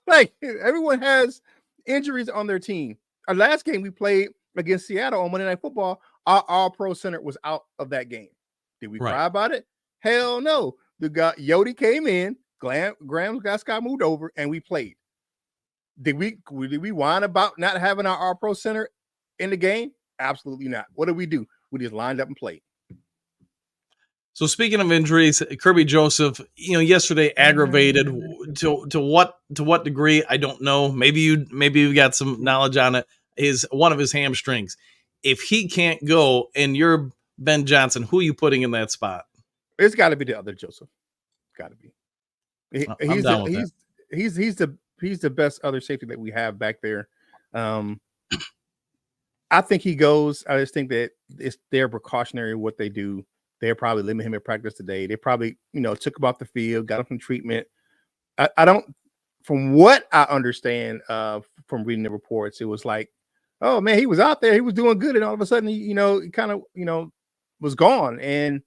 Like, everyone has injuries on their team. Our last game we played against Seattle on Monday Night Football, our All-Pro center was out of that game. Did we cry about it? Hell no. The guy Yodi came in, Graham got moved over, and we played. Did we whine about not having our All-Pro center in the game? Absolutely not. What did we do? We just lined up and played. So speaking of injuries, Kirby Joseph, yesterday aggravated to what degree, I don't know. Maybe you got some knowledge on it. Is one of his hamstrings. If he can't go and you're Ben Johnson, who are you putting in that spot? It's got to be the other Joseph. Got to be. He's the best other safety that we have back there. I think he goes. I just think that it's their precautionary what they do. They're probably limiting him in practice today. They probably, took him off the field, got him some treatment. I don't, from what I understand from reading the reports, it was like, oh man, he was out there, he was doing good, and all of a sudden, he kind of, was gone. And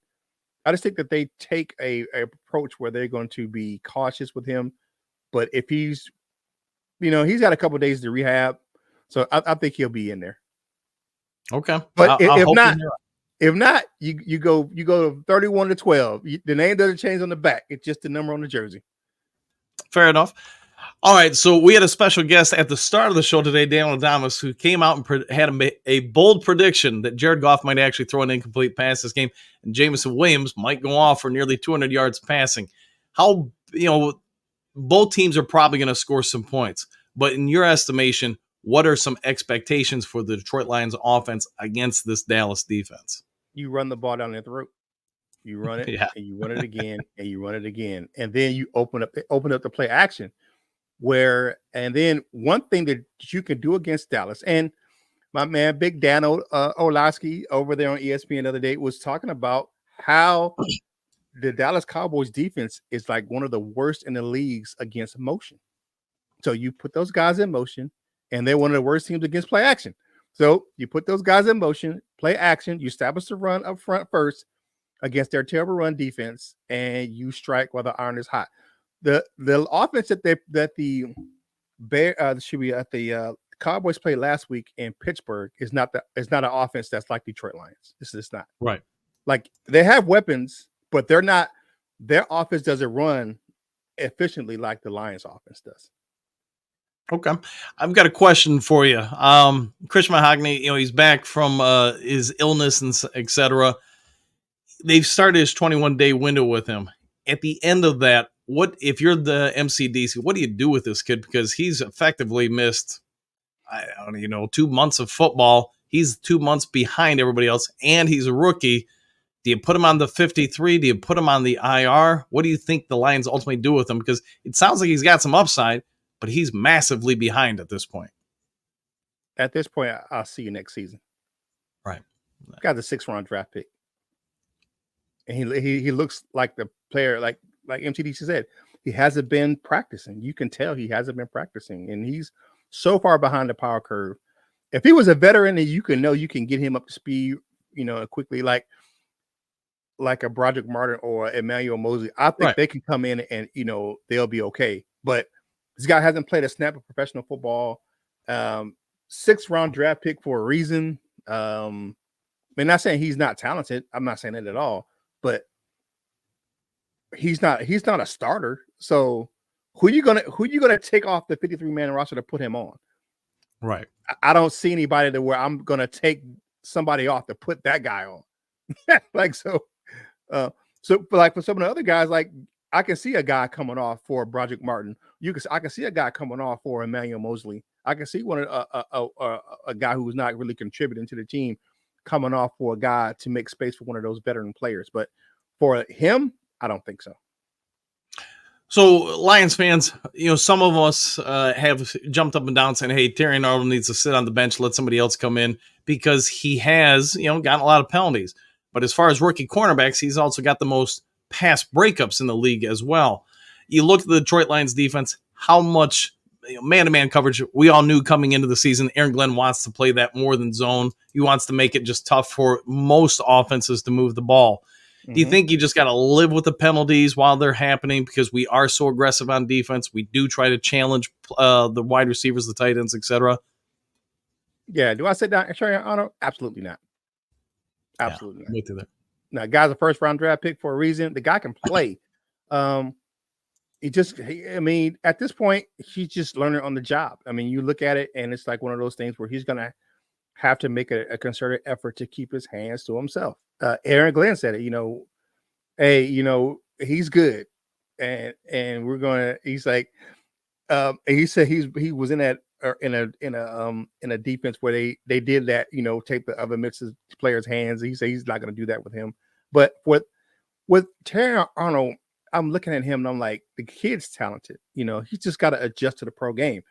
I just think that they take a approach where they're going to be cautious with him. But if he's, he's got a couple of days to rehab, so I think he'll be in there. Okay, but if not, you go 31-12. The name doesn't change on the back; it's just the number on the jersey. Fair enough. All right, so we had a special guest at the start of the show today, Daniel Adamas, who came out and had a bold prediction that Jared Goff might actually throw an incomplete pass this game, and Jameson Williams might go off for nearly 200 yards passing. How, both teams are probably going to score some points, but in your estimation, what are some expectations for the Detroit Lions offense against this Dallas defense? You run the ball down their throat. You run it, and you run it again, and you run it again, and then you open up the play action. And then one thing that you can do against Dallas, and my man, Big Dan Orlovsky over there on ESPN the other day was talking about how the Dallas Cowboys defense is like one of the worst in the leagues against motion. So you put those guys in motion, and they're one of the worst teams against play action. So you put those guys in motion, play action, you establish the run up front first against their terrible run defense, and you strike while the iron is hot. The offense that the Cowboys played last week in Pittsburgh is not an offense that's like Detroit Lions. This is not right. Like, they have weapons, but they're not. Their offense doesn't run efficiently like the Lions offense does. Okay, I've got a question for you. Chris Mahogany, he's back from his illness and etc. They've started his 21-day window with him. At the end of that, what if you're the MCDC? What do you do with this kid? Because he's effectively missed I don't know, 2 months of football. He's 2 months behind everybody else, and he's a rookie. Do you put him on the 53? Do you put him on the IR? What do you think the Lions ultimately do with him? Because it sounds like he's got some upside, but he's massively behind at this point. At this point, I'll see you next season. Right. Got the 6th-round draft pick. And he looks like the player, like MTDC said, he hasn't been practicing. You can tell he hasn't been practicing, and he's so far behind the power curve. If he was a veteran, then you can get him up to speed, quickly, like a Broderick Martin or Emmanuel Mosley. I think they can come in and they'll be okay. But this guy hasn't played a snap of professional football. 6th-round draft pick for a reason. I'm not saying he's not talented. I'm not saying that at all. But he's not a starter. So who you gonna take off the 53-man roster to put him on? Right. I don't see anybody to where I'm gonna take somebody off to put that guy on. So like for some of the other guys, like I can see a guy coming off for Broderick Martin. I can see a guy coming off for Emmanuel Mosley. I can see a guy who's not really contributing to the team coming off for a guy to make space for one of those veteran players. But for him, I don't think so. So Lions fans, some of us have jumped up and down saying, hey, Terry Arnold needs to sit on the bench, let somebody else come in, because he has, gotten a lot of penalties. But as far as rookie cornerbacks, he's also got the most pass breakups in the league as well. You look at the Detroit Lions defense, how much man-to-man coverage we all knew coming into the season. Aaron Glenn wants to play that more than zone. He wants to make it just tough for most offenses to move the ball. Do you think you just got to live with the penalties while they're happening because we are so aggressive on defense? We do try to challenge the wide receivers, the tight ends, etc. Yeah. Do I sit down and show you honor? Absolutely not. Absolutely not. With you there. Now, guy's a 1st-round draft pick for a reason. The guy can play. At this point, he's just learning on the job. You look at it, and it's like one of those things where he's going to have to make a concerted effort to keep his hands to himself. Aaron Glenn said it, hey, he's good. And we're going to, he's like, he said he was in that, in a defense where they did that, take the other mixes players' hands. He said he's not going to do that with him. But with Terry Arnold, I'm looking at him and I'm like, the kid's talented. He's just got to adjust to the pro game.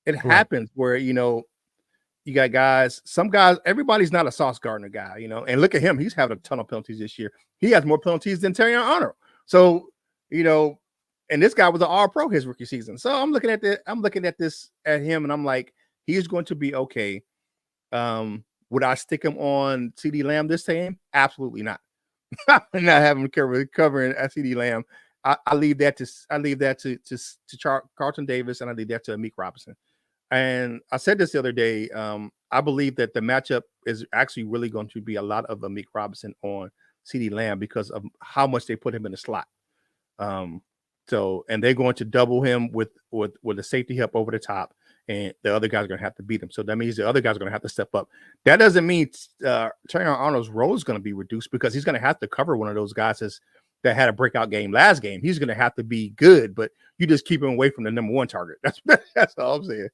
It happens where, you got guys, some guys, everybody's not a Sauce Gardner guy, and look at him. He's having a ton of penalties this year. He has more penalties than Terry Arnold. So, and this guy was an All-Pro his rookie season. So I'm looking at him and I'm like, he's going to be okay. Would I stick him on CD Lamb this time? Absolutely not. I'm not having him covering at CD Lamb. I leave that to Carlton Davis, and I leave that to Amik Robinson. And I said this the other day. I believe that the matchup is actually really going to be a lot of Amik Robinson on CD Lamb because of how much they put him in the slot. And they're going to double him with a safety help over the top, and the other guys are going to have to beat him. So that means the other guys are going to have to step up. That doesn't mean Terry Arnold's role is going to be reduced because he's going to have to cover one of those guys that had a breakout game last game. He's going to have to be good, but you just keep him away from the number one target. That's all I'm saying.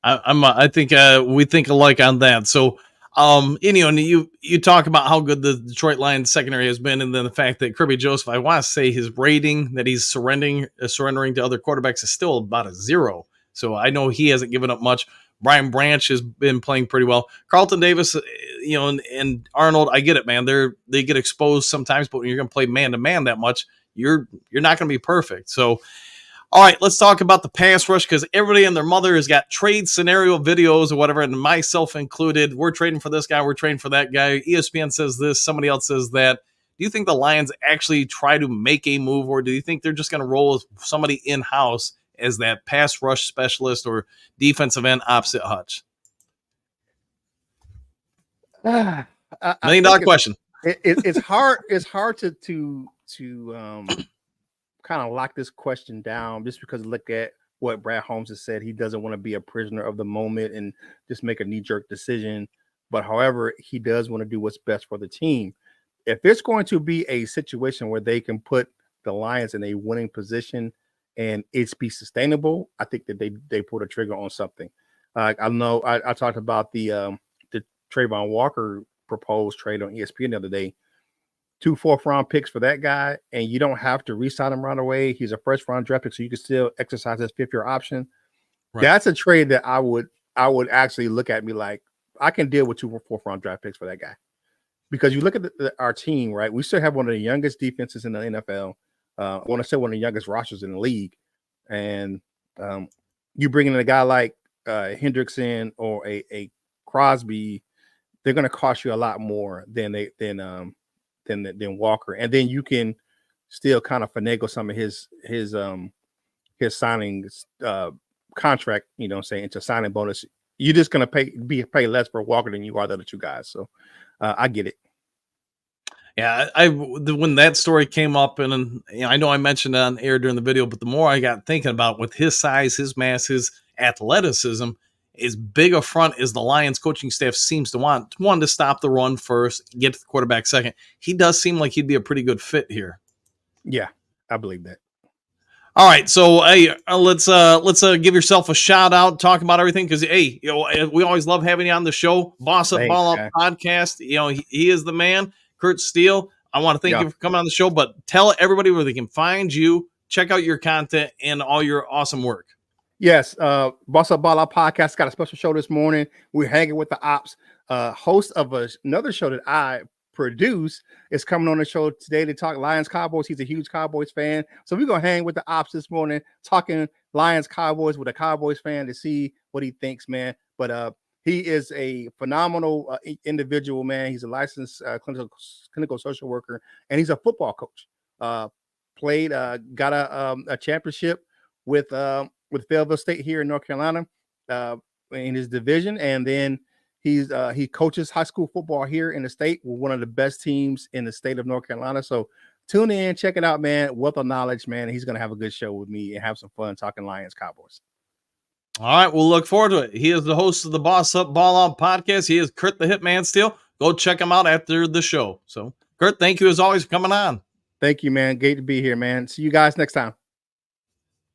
I think we think alike on that. So, you talk about how good the Detroit Lions secondary has been, and then the fact that Kirby Joseph, I want to say his rating that he's surrendering to other quarterbacks is still about a 0. So I know he hasn't given up much. Brian Branch has been playing pretty well. Carlton Davis, and Arnold, I get it, man. They get exposed sometimes, but when you're going to play man to man that much, you're not going to be perfect. So. All right, let's talk about the pass rush because everybody and their mother has got trade scenario videos or whatever, and myself included. We're trading for this guy. We're trading for that guy. ESPN says this. Somebody else says that. Do you think the Lions actually try to make a move, or do you think they're just going to roll with somebody in-house as that pass rush specialist or defensive end opposite Hutch? $1 million question. It's hard. It's hard to kind of lock this question down just because look at what Brad Holmes has said. He doesn't want to be a prisoner of the moment and just make a knee-jerk decision. But however, he does want to do what's best for the team. If it's going to be a situation where they can put the Lions in a winning position and it's be sustainable, I think that they pull the trigger on something. I know I talked about the Trayvon Walker proposed trade on ESPN the other day. 2 4th-round picks for that guy, and you don't have to re-sign him right away. He's a first-round draft pick, so you can still exercise his 5th-year option. Right. That's a trade that I would actually look at me like, I can deal with 2 4th-round draft picks for that guy. Because you look at our team, right? We still have one of the youngest defenses in the NFL. I want to say one of the youngest rosters in the league. And you bring in a guy like Hendrickson or a Crosby, they're going to cost you a lot more than Walker. And then you can still kind of finagle some of his signing contract, you know what I'm saying, into signing bonus. You're just going to pay less for Walker than you are the other 2 guys. So I get it. Yeah, when that story came up, and I know I mentioned it on air during the video, but the more I got thinking about with his size, his mass, his athleticism, as big a front as the Lions coaching staff seems to want, one, to stop the run first, get to the quarterback second. He does seem like he'd be a pretty good fit here. Yeah, I believe that. All right, so hey, let's give yourself a shout out, talk about everything, because hey, we always love having you on the show. Boss Up Ball Up podcast. He is the man. Kurt Steele, I want to thank you for coming on the show, but tell everybody where they can find you, check out your content, and all your awesome work. Yes, Boss Up Ball Up podcast got a special show this morning. We're hanging with the ops. Host of another show that I produce is coming on the show today to talk Lions Cowboys. He's a huge Cowboys fan, so we're gonna hang with the ops this morning, talking Lions Cowboys with a Cowboys fan to see what he thinks, man. But he is a phenomenal individual, man. He's a licensed clinical social worker, and he's a football coach. Got a championship with Fayetteville State here in North Carolina in his division, and then he coaches high school football here in the state with one of the best teams in the state of North Carolina. So tune in, check it out, man. Wealth of knowledge, man. He's gonna have a good show with me and have some fun talking Lions Cowboys. All right, we'll look forward to it. He is the host of the Boss Up Ball Out podcast. He is Kurt the Hitman Steele. Go check him out after the show. So, Kurt, thank you as always for coming on. Thank you, man. Great to be here, man. See you guys next time.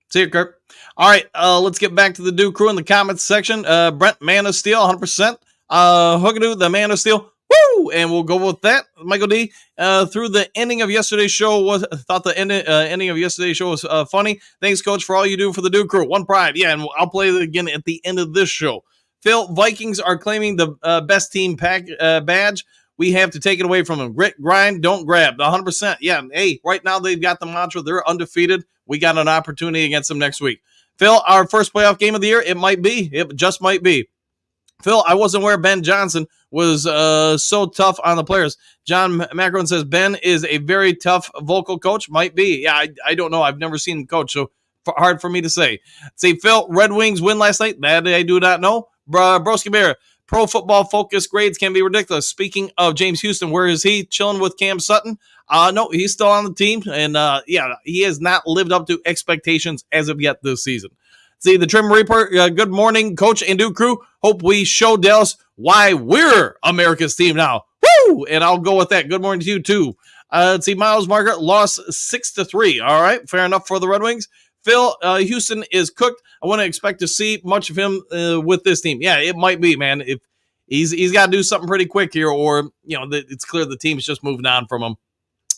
See you, Kurt. All right, let's get back to the Duke Crew in the comments section. Brent, Man of Steel, 100%. Hookadoo, the Man of Steel. Woo! And we'll go with that. Michael D. Through the ending of yesterday's show thought the ending of yesterday's show was funny. Thanks, Coach, for all you do for the Duke Crew. One pride. Yeah, and I'll play it again at the end of this show. Phil, Vikings are claiming the best team badge. We have to take it away from them. Grit, grind, don't grab. 100%. Yeah, hey, right now they've got the mantra. They're undefeated. We got an opportunity against them next week. Phil, our first playoff game of the year, it might be. It just might be. Phil, I wasn't aware Ben Johnson was so tough on the players. John Macron says Ben is a very tough vocal coach. Might be. Yeah, I don't know. I've never seen him coach, so hard for me to say. See, Phil, Red Wings win last night. That I do not know. Broski Bear, Pro Football Focus grades can be ridiculous. Speaking of James Houston, where is he? Chilling with Cam Sutton? No, he's still on the team, and he has not lived up to expectations as of yet this season. See, the Trim Reaper, good morning, Coach and Duke Crew. Hope we show Dallas why we're America's team now. Woo! And I'll go with that. Good morning to you, too. Let's see, Miles Margaret lost 6-3. All right, fair enough for the Red Wings. Phil, Houston is cooked. I wouldn't expect to see much of him with this team. Yeah, it might be, man. If he's got to do something pretty quick here, or it's clear the team's just moving on from him.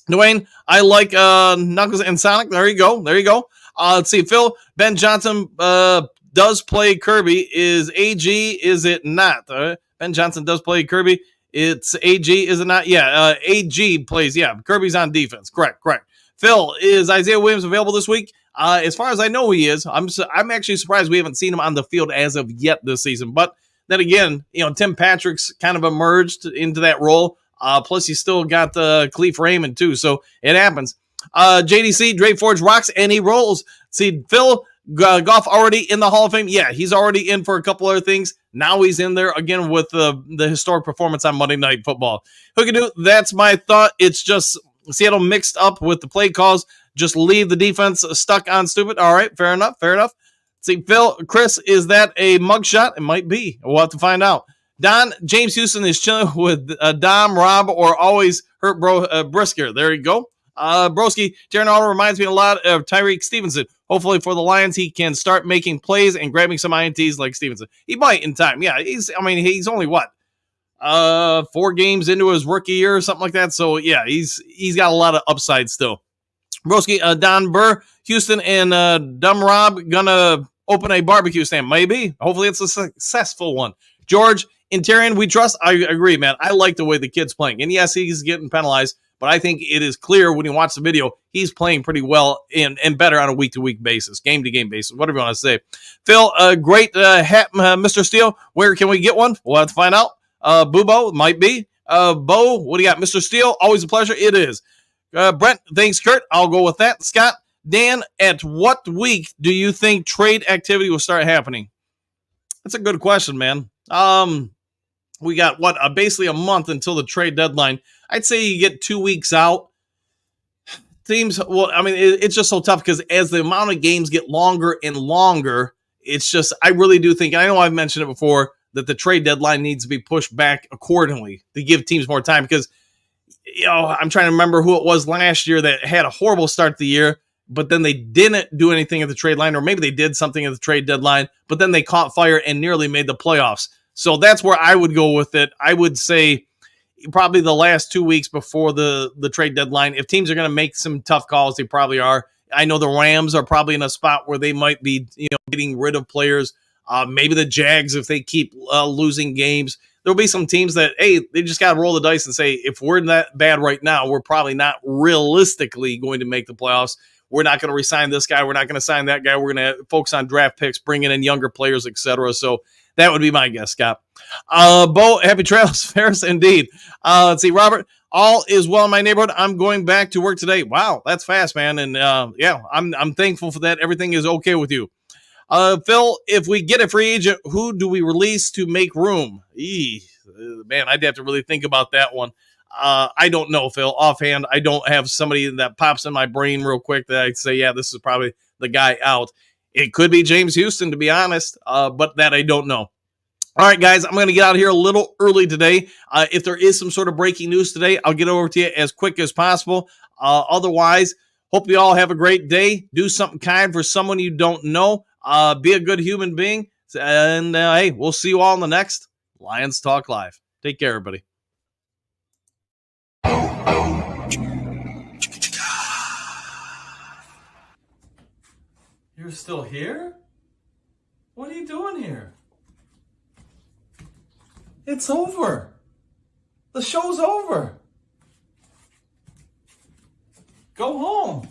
Dwayne, I like Knuckles and Sonic. There you go. Let's see, Phil, Ben Johnson does play Kirby. Is AG? Is it not? Ben Johnson does play Kirby. It's AG, is it not? Yeah, AG plays. Yeah, Kirby's on defense. Correct. Phil, is Isaiah Williams available this week? As far as I know, he is. I'm actually surprised we haven't seen him on the field as of yet this season. But then again, Tim Patrick's kind of emerged into that role. Plus, he's still got Cleef Raymond, too. So it happens. JDC, Dre Forge rocks, and he rolls. See, Phil, Goff already in the Hall of Fame. Yeah, he's already in for a couple other things. Now he's in there again with the historic performance on Monday Night Football. Hookadoo, that's my thought. It's just Seattle mixed up with the play calls. Just leave the defense stuck on stupid. All right, fair enough. See, Phil, Chris, is that a mugshot? It might be. We'll have to find out. Don, James Houston is chilling with Dom, Rob, or always hurt bro Brisker. There you go. Broski, Darren Arnold reminds me a lot of Tyreek Stevenson. Hopefully for the Lions, he can start making plays and grabbing some INTs like Stevenson. He might in time. Yeah, he's only what? 4 games into his rookie year or something like that. So yeah, he's got a lot of upside still. Broski, Don Burr, Houston, and Dumb Rob gonna open a barbecue stand. Maybe. Hopefully it's a successful one. George, Interian, we trust. I agree, man. I like the way the kid's playing. And yes, he's getting penalized, but I think it is clear when you watch the video, he's playing pretty well and better on a week-to-week basis, game-to-game basis, whatever you want to say. Phil, great hat, Mr. Steele. Where can we get one? We'll have to find out. Bubo, might be. Bo, what do you got? Mr. Steele, always a pleasure. It is. Brent, thanks, Kurt. I'll go with that. Scott, Dan, at what week do you think trade activity will start happening? That's a good question, man. We got basically a month until the trade deadline. I'd say you get 2 weeks out. Teams, well, I mean, it's just so tough because as the amount of games get longer and longer, it's just, I really do think, and I know I've mentioned it before, that the trade deadline needs to be pushed back accordingly to give teams more time because, I'm trying to remember who it was last year that had a horrible start to the year, but then they didn't do anything at the trade line, or maybe they did something at the trade deadline, but then they caught fire and nearly made the playoffs. So that's where I would go with it. I would say probably the last 2 weeks before the trade deadline. If teams are going to make some tough calls, they probably are. I know the Rams are probably in a spot where they might be, getting rid of players. Maybe the Jags, if they keep losing games. There'll be some teams that, hey, they just got to roll the dice and say, if we're that bad right now, we're probably not realistically going to make the playoffs. We're not going to resign this guy. We're not going to sign that guy. We're going to focus on draft picks, bringing in younger players, etc. So that would be my guess, Scott. Bo, happy trails, Ferris, indeed. Let's see, Robert, all is well in my neighborhood. I'm going back to work today. Wow, that's fast, man. And I'm thankful for that. Everything is okay with you. Phil, if we get a free agent, who do we release to make room? Man, I'd have to really think about that one. I don't know, Phil. Offhand, I don't have somebody that pops in my brain real quick that I'd say, yeah, this is probably the guy out. It could be James Houston, to be honest, but that I don't know. All right, guys, I'm going to get out of here a little early today. If there is some sort of breaking news today, I'll get over to you as quick as possible. Otherwise, hope you all have a great day. Do something kind for someone you don't know. Be a good human being. And, hey, we'll see you all in the next Lions Talk Live. Take care, everybody. You're still here? What are you doing here? It's over. The show's over. Go home.